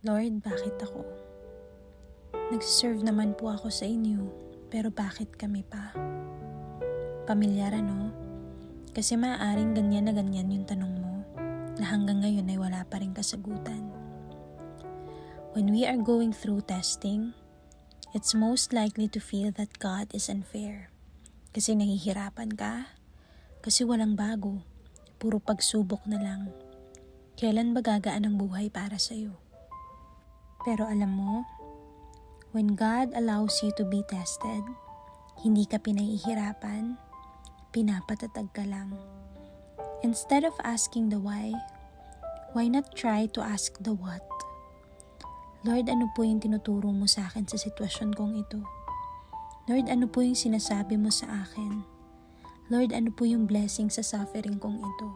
Lord, bakit ako? Nagsiserve naman po ako sa inyo, pero bakit kami pa? Pamilyar ano? Kasi maaaring ganyan na ganyan yung tanong mo, na hanggang ngayon ay wala pa rin kasagutan. When we are going through testing, it's most likely to feel that God is unfair. Kasi nahihirapan ka, kasi walang bago, puro pagsubok na lang. Kailan ba gagaan ang buhay para sa'yo? Pero alam mo, when God allows you to be tested, hindi ka pinahihirapan, pinapatatag ka lang. Instead of asking the why not try to ask the what? Lord, ano po yung tinuturo mo sa akin sa sitwasyon kong ito? Lord, ano po yung sinasabi mo sa akin? Lord, ano po yung blessing sa suffering kong ito?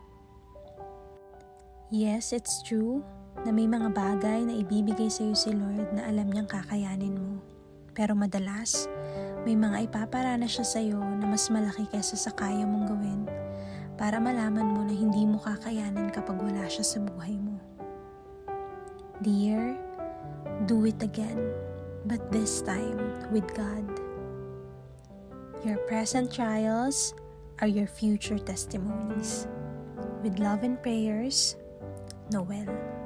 Yes, it's true na may mga bagay na ibibigay sa iyo si Lord na alam niyang kakayanin mo. Pero madalas, may mga ipaparana siya sa iyo na mas malaki kaysa sa kaya mong gawin para malaman mo na hindi mo kakayanin kapag wala siya sa buhay mo. Dear, do it again, but this time with God. Your present trials are your future testimonies. With love and prayers, Noel.